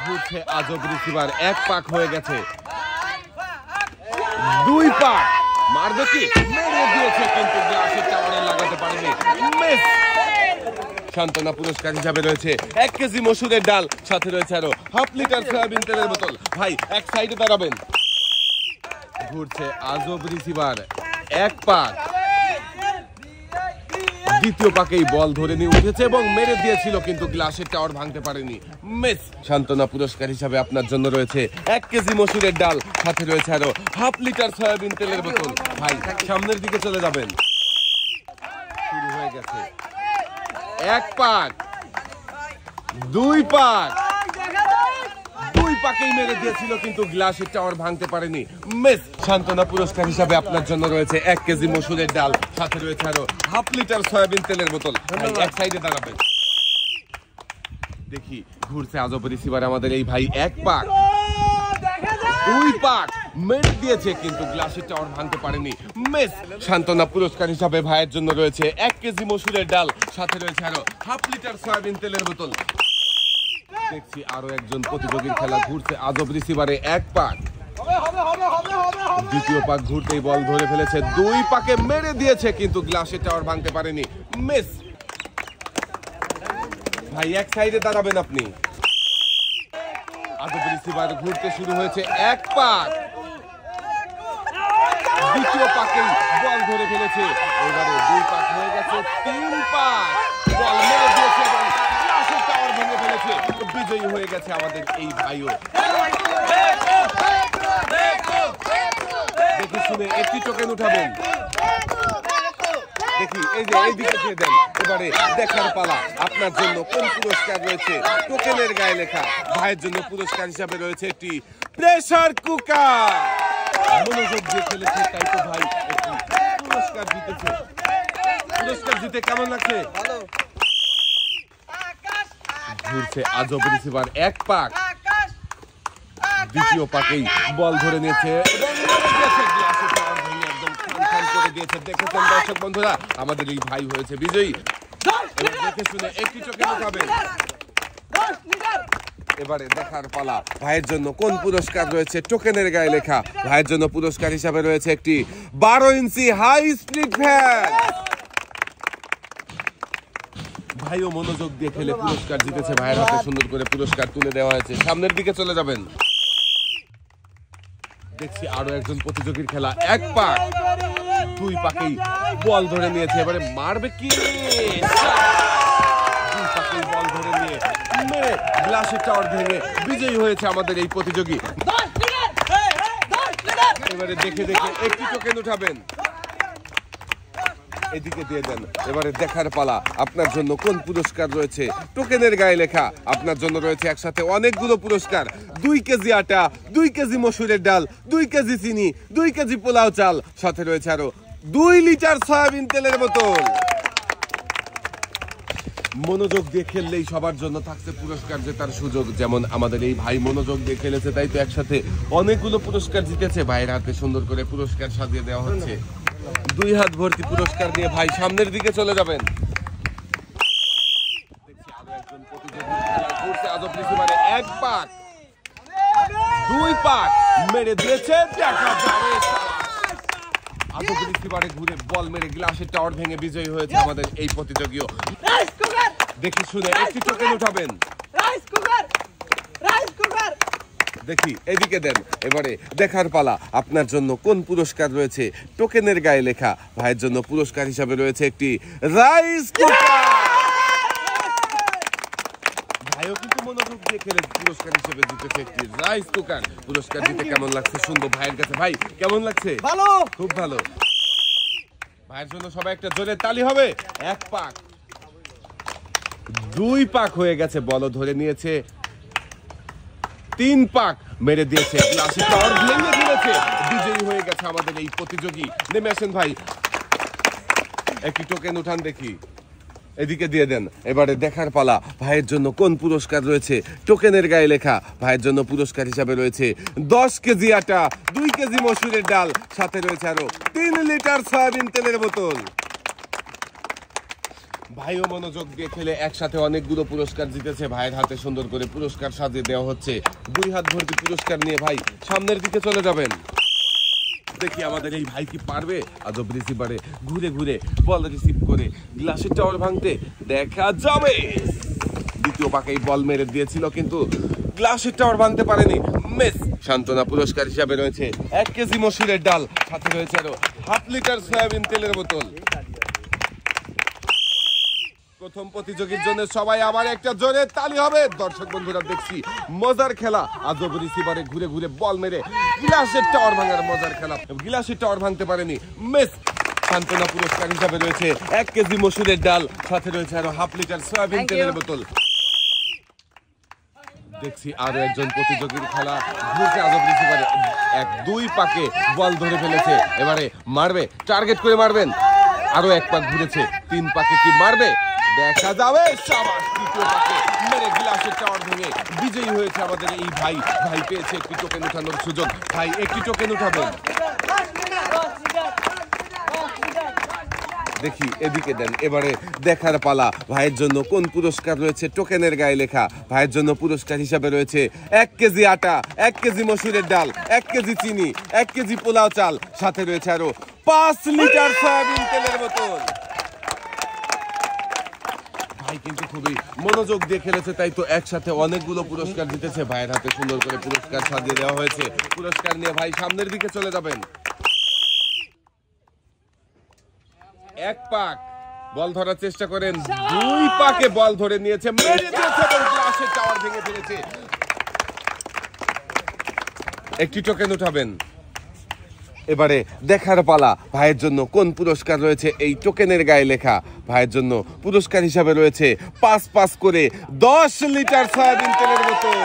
ঘুরছে আজব রিসিভার, এক পাক হয়ে গেছে, দুই পাক, মারবে কি, মেরে দিয়েছে কিন্তু গ্লাসের টাওয়ারে লাগাতে পারেনি, মিস। সান্ত্বনা পুরস্কার হিসাবে রয়েছে 1 কেজি মসুরের ডাল, সাথে রয়েছে আরো হাফ লিটার সয়াবিন তেলের বোতল। ভাই এক সাইডে দাঁড়াবেন। ঘুরছে আজব রিসিভার, এক পাক, দ্বিতীয় পাকেই বল ধরে নিয়ে উঠেছে এবং মেরে দিয়েছিল কিন্তু গ্লাসের টাওয়ার ভাঙতে পারেনি, মিস। সান্ত্বনা পুরস্কার হিসাবে আপনার জন্য রয়েছে 1 কেজি মসুরের ডাল, সাথে রয়েছে আরো হাফ লিটার সয়াবিন তেলের বোতল। ভাই সামনের দিকে চলে যাবেন। শুরু হয়ে গেছে, এক পাক, দুই পাক, দুই পাকেই মেরে দিয়েছিল কিন্তু গ্লাসের টাওয়ার ভাঙতে পারেনি, মিস। সান্ত্বনা পুরস্কার হিসাবে আপনার জন্য রয়েছে 1 কেজি মসুরের ডাল, সাথে রয়েছে আরো হাফ লিটার সয়াবিন তেলের বোতল। এক সাইডে দাঁড়াবেন। দেখি ঘুরছে আজব রিসিভার আমাদের এই ভাই, এক পাক, দুই পাক, মেরে দিয়েছে কিন্তু গ্লাসের টাওয়ার ভাঙতে পারেনি, মিস। সান্ত্বনা পুরস্কার হিসাবে ভাইয়ের জন্য রয়েছে 1 কেজি মসুরের ডাল, সাথে রয়েছে আরো হাফ লিটার সয়াবিন তেলের বোতল। দেখছি আরো একজন প্রতিযোগীর খেলা। ঘুরছে আজব রিসিভারে, এক পাক, দ্বিতীয় পাক ঘুরতেই বল ধরে ফেলেছে, দুই পাকে মেরে দিয়েছে কিন্তু গ্লাসের টাওয়ার ভাঙতে পারেনি, মিস। ভাই এক সাইডে দাঁড়াবেন আপনি। আজব রিসিভার ঘুরতে শুরু হয়েছে, এক পাক, দ্বিতীয় পাকেই বল ধরে ফেলেছে, এবারে দুই পাক হয়ে গেছে, তিন পাক, বল মেরে দিয়েছে এবং গ্লাসের টাওয়ার ভেঙে ফেলেছে। বিজয়ী হয়ে গেছে আমাদের এই ভাইও। দেখি শুনে একটি টোকেন উঠাবেন। দেখি এই যে এইদিকে দিয়ে দেন। এবারে দেখার পালা, আপনার জন্য কোন পুরস্কার রয়েছে। টোকেনের গায়ে লেখা। ভাইয়ের জন্য পুরস্কার হিসাবে রয়েছে একটি প্রেসার কুকার। মনোযোগ দিয়ে খেলেছে তাই তো ভাই একটি পুরস্কার জিতেছে। পুরস্কার জিতে কেমন লাগছে? ঘুরছে আজব রিসিভার, এক পাক, দ্বিতীয় পাকেই বল ধরে নিয়েছে দেখেছেন দর্শক বন্ধুরা, আমাদের এই ভাই হয়েছে বিজয়ী। দেখে শুনে একটি টোকেন উঠাবেন। এবারে দেখার পালা, ভাইয়ের জন্য কোন পুরস্কার রয়েছে। টোকেনের গায়ে লেখা। ভাইয়ের জন্য পুরস্কার হিসাবে রয়েছে একটি 12 ইঞ্চি হাই স্পিড ফ্যান। ভাইও মনোযোগ দিয়ে খেলে পুরস্কার জিতেছে। ভাইয়ের হাতে সুন্দর করে পুরস্কার তুলে দেওয়া হয়েছে। সামনের দিকে চলে যাবেন। দেখছি আরো একজন প্রতিযোগীর খেলা, এক পাক, দুই পাকেই বল ধরে নিয়েছে, এবারে মারবে কি, দুই পাকেই বল ধরে নিয়ে মেরে গ্লাসের টাওয়ার ভেঙে বিজয়ী হয়েছে আমাদের এই প্রতিযোগী। এবারে দেখে দেখে একটি টোকেন উঠাবেন, এদিকে দিয়ে দেন। এবারে দেখার পালা, আপনার জন্য কোন পুরস্কার রয়েছে। টোকেনের গায়ে লেখা। আপনার জন্য রয়েছে একসাথে অনেকগুলো পুরস্কার। 2 কেজি আটা, 2 কেজি মসুরের ডাল, 2 কেজি চিনি, 2 কেজি পোলাও চাল, সাথে রয়েছে আরো 2 লিটার সয়াবিন তেলের বোতল। মনোযোগ দিয়ে খেললেই সবার জন্য থাকছে পুরস্কার জেতার সুযোগ। যেমন আমাদের এই ভাই মনোযোগ দিয়ে খেলেছে, তাই তো একসাথে অনেকগুলো পুরস্কার জিতেছে। ভাইয়ের হাতে সুন্দর করে পুরস্কার সাজিয়ে দেওয়া হচ্ছে। 2 হাত ভর্তি পুরস্কার দিয়ে ভাই সামনের দিকে চলে যাবেন। আজব রিসিভারে, এক পাক, 2 পাক, মেরে দিয়েছে। আজব রিসিভারে ঘুরে বল মেরে গ্লাসের টাওয়ার ভেঙে বিজয়ী হয়েছে আমাদের এই প্রতিযোগীও। দেখি শুনে একটি টোকেন উঠাবেন। দেখি এদিকে দেন। এবারে দেখার পালা, আপনার জন্য কোন পুরস্কার রয়েছে। টোকেনের গায়ে লেখা। ভাইয়ের জন্য পুরস্কার হিসাবে রয়েছে একটি রাইস কুকার। ভাইও কিন্তু মনোযোগ দিয়ে খেলে পুরস্কার হিসেবে জিতেছে একটি রাইস কুকার। পুরস্কার দিতে কেমন লাগছে শুনবো ভাইয়ের কাছে। ভাই কেমন লাগছে? ভালো, খুব ভালো। ভাইয়ের জন্য সবাই একটা জোরে তালি হবে। এক পাক, 2 পাক হয়ে গেছে, বল ধরে নিয়েছে, 3 পাক, মেরে দিয়েছে, গ্লাসের টাওয়ার ভেঙে দিয়েছে। বিজয়ী হয়ে গেছে আমাদের এই প্রতিযোগী। নেমে আসেন ভাই, একটি টোকেন উঠান দেখি, এদিকে দিয়ে দেন। এবারে দেখার পালা, ভাইয়ের জন্য কোন পুরস্কার রয়েছে। টোকেনের গায়ে লেখা। ভাইয়ের জন্য পুরস্কার হিসাবে রয়েছে 10 কেজি আটা, 2 কেজি মসুরের ডাল, সাথে রয়েছে আরো 3 লিটার সয়াবিন তেলের বোতল। ভাইও মনোযোগ দিয়ে খেলে একসাথে অনেকগুলো পুরস্কার জিতেছে। ভাইয়ের হাতে সুন্দর করে পুরস্কার সাজিয়ে দেওয়া হচ্ছে। 2 হাত ভর্তি পুরস্কার নিয়ে ভাই সামনের দিকে চলে যাবেন। দেখি আমাদের এই ভাই কি পারবে আজব রিসিভারে ঘুরে ঘুরে বল রিসিভ করে গ্লাসের টাওয়ার ভাঙতে। দেখা যাবে। দ্বিতীয় পাকেই বল মেরে দিয়েছিল কিন্তু গ্লাসের টাওয়ার ভাঙতে পারেনি। মিস। সান্ত্বনা পুরস্কার হিসাবে রয়েছে 1 কেজি মসুরের ডাল, সাথে রয়েছে আরো হাফ লিটার সয়াবিন তেলের বোতল। প্রথম প্রতিযোগীর জন্য সবাই আবার একটা জোরে তালি হবে। দর্শক বন্ধুরা দেখছি মজার খেলা। আজব রিসিভারে ঘুরে ঘুরে বল মেরে গ্লাসের টাওয়ার ভাঙার মজার খেলা। গ্লাসের টাওয়ার ভাঙতে পারেনি। মিস। সান্ত্বনা পুরস্কার হিসাবে রয়েছে 1 কেজি মসুরের ডাল, সাথে রয়েছে আরো হাফ লিটার সয়াবিন তেলের বোতল। দেখছি আরো একজন প্রতিযোগীর খেলা ঘুরছে আজব রিসিভারে 1-2 পাকে বল ধরে ফেলেছে। এবারে মারবে, টার্গেট করে মারবেন। আরো 1 পাক ঘুরেছে, 3 পাকে কি মারবে দেখা যাবে। শাবাশ। তৃতীয় পাকে মেরে গ্লাসের টাওয়ার ভেঙে বিজয়ী হয়েছে আমাদের এই ভাই। ভাই পেয়েছে একটি টোকেন উঠানোর সুযোগ। ভাই একটি টোকেন উঠাবেন। দেখি এদিকে দেন। এবারে দেখার পালা ভাইয়ের জন্য কোন পুরস্কার রয়েছে টোকেনের গায়ে লেখা। ভাইয়ের জন্য পুরস্কার হিসাবে রয়েছে 1 কেজি আটা, 1 কেজি মসুরের ডাল, 1 কেজি চিনি, 1 কেজি পোলাও চাল, সাথে রয়েছে আরো 5 লিটার সয়াবিন তেলের বোতল। ভাই কিন্তু খুবই মনোযোগ দিয়ে খেলেছে, তাই তো একসাথে অনেকগুলো পুরস্কার জিতেছে। ভাইয়ের হাতে সুন্দর করে পুরস্কার সাজিয়ে দেওয়া হয়েছে। পুরস্কার নিয়ে ভাই সামনের দিকে চলে যাবেন। 1 পাক বল ধরার চেষ্টা করেন, 2 পাকে বল ধরে নিয়েছে, মেরে দিয়েছে এবং গ্লাসের টাওয়ার ভেঙে ফেলেছে। একটি টোকেন উঠাবেন। এবারে দেখার পালা ভাইয়ের জন্য কোন পুরস্কার রয়েছে এই টোকেনের গায়ে লেখা। ভাইয়ের জন্য পুরস্কার হিসাবে রয়েছে 5 করে 10 লিটার সয়াবিন তেলের বোতল।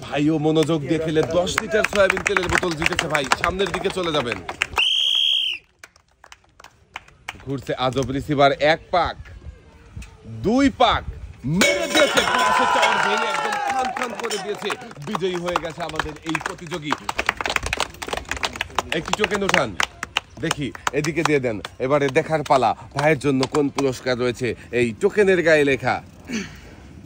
ভাইও মনোযোগ দিয়ে খেলে 10 লিটার সয়াবিন তেলের বোতল জিতেছে। ভাই সামনের দিকে চলে যাবেন। ঘুরছে আজব রিসিভার 1 পাক, 2 পাক মেরে দিয়েছে গ্লাসের টাওয়ার ভেঙে একদম খান করে দিয়েছে। বিজয়ী হয়ে গেছে আমাদের এই প্রতিযোগী। একটি টোকেন উঠান। দেখি এদিকে দিয়ে দেন। এবারে দেখার পালা ভাইয়ের জন্য কোন পুরস্কার রয়েছে এই টোকেনের গায়ে লেখা।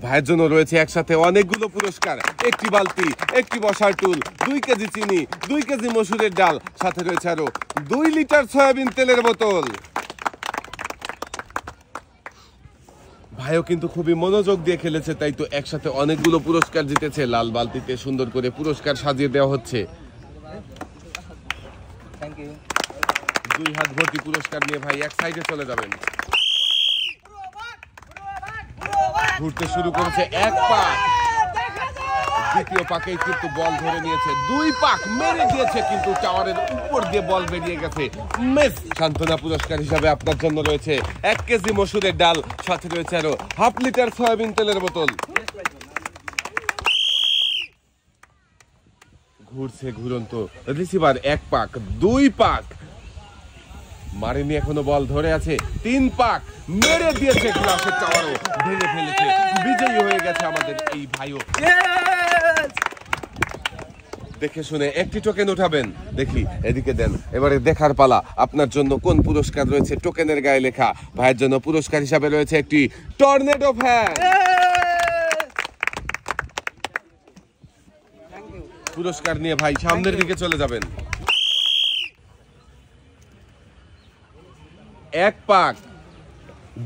ভাইয়ের জন্য রয়েছে একসাথে অনেকগুলো পুরস্কার। 1টি বালতি, 1টি বসার টুল, 2 কেজি চিনি, 2 কেজি মসুরের ডাল, সাথে রয়েছে আরো 2 লিটার সয়াবিন তেলের বোতল। ভাইও কিন্তু খুবই মনোযোগ দিয়ে খেলেছে, তাই তো একসাথে অনেকগুলো পুরস্কার জিতেছে। লাল বালতিতে সুন্দর করে পুরস্কার সাজিয়ে দেওয়া হচ্ছে। 2 হাত ভর্তি পুরস্কার নিয়ে ভাই এক সাইডে চলে যাবেন। ঘুরতে শুরু করেছে 1 পাক, দ্বিতীয় পাকেই কিন্তু বল ধরে নিয়েছে। 2 পাক মেরে দিয়েছে কিন্তু টাওয়ারের উপর দিয়ে বল বেরিয়ে গেছে। মিস। সান্ত্বনা পুরস্কার হিসাবে আপনার জন্য রয়েছে 1 কেজি মসুরের ডাল, সাথে রয়েছে আরো হাফ লিটার সয়াবিন তেলের বোতল। ঘুরছে ঘুরন্ত রিসিভার 1 পাক, 2 পাক মারেনি, এখনো বল ধরে আছে। 3 পাক মেরে দিয়েছে গ্লাসের টাওয়ারও ভেঙে ফেলেছে। বিজয়ী হয়ে গেছে আমাদের এই ভাইও। দেখে শুনে একটি টোকেন উঠাবেন। দেখি এদিকে দেন। এবারে দেখার পালা আপনার জন্য কোন পুরস্কার রয়েছে টোকেনের গায়ে লেখা। ভাইয়ের জন্য পুরস্কার হিসাবে রয়েছে একটি টর্নেডো ফ্যান। পুরস্কার নিয়ে ভাই সামনের দিকে চলে যাবেন। 1 পাক,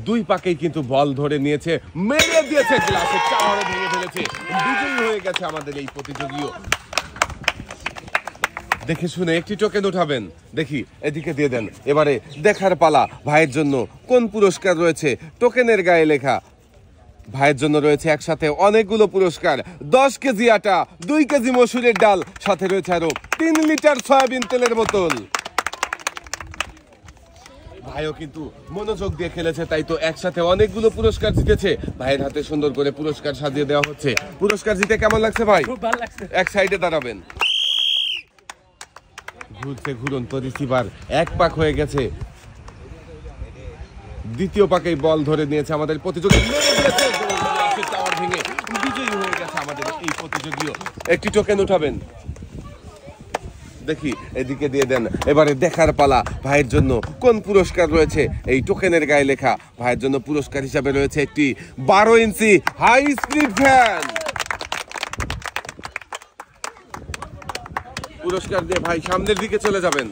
2 পাকেই কিন্তু বল ধরে নিয়েছে, মেরে দিয়েছে গ্লাসের টাওয়ারও ভেঙে ফেলেছে। বিজয়ী হয়ে গেছে আমাদের এই প্রতিযোগীও। দেখে শুনে একটি টোকেন উঠাবেন। দেখি এদিকে দিয়ে দেন। এবারে দেখার পালা ভাইয়ের জন্য কোন পুরস্কার রয়েছে টোকেনের গায়ে লেখা। ভাইয়ের জন্য রয়েছে একসাথে অনেকগুলো পুরস্কার। 10 কেজি আটা, 2 কেজি মসুরের ডাল, সাথে রয়েছে আরো 3 লিটার সয়াবিন তেলের বোতল। ভাইও কিন্তু মনোযোগ দিয়ে খেলেছে, তাই তো একসাথে অনেকগুলো পুরস্কার জিতেছে। ভাইয়ের হাতে সুন্দর করে পুরস্কার সাজিয়ে দেওয়া হচ্ছে। পুরস্কার জিতে কেমন লাগছে ভাই? খুব ভালো লাগছে। এক সাইডে দাঁড়াবেন। ঘুরছে ঘুরন্ত রিসিভার 1 পাক হয়ে গেছে, দ্বিতীয় পাকেই বল ধরে নিয়েছে আমাদের প্রতিযোগী, মেরে দিয়েছে গ্লাসের টাওয়ার ভেঙে। বিজয়ী হয়ে গেছে আমাদের এই প্রতিযোগীও। একটি টোকেন উঠাবেন। দেখি এদিকে দিয়ে দেন। এবারে দেখার পালা ভাইয়ের জন্য কোন পুরস্কার রয়েছে। এই টোকেনের গায়ে লেখা ভাইয়ের জন্য পুরস্কার হিসাবে রয়েছে একটি 12 ইঞ্চি হাই স্পিড ফ্যান। পুরস্কার দিয়ে ভাই সামনের দিকে চলে যাবেন।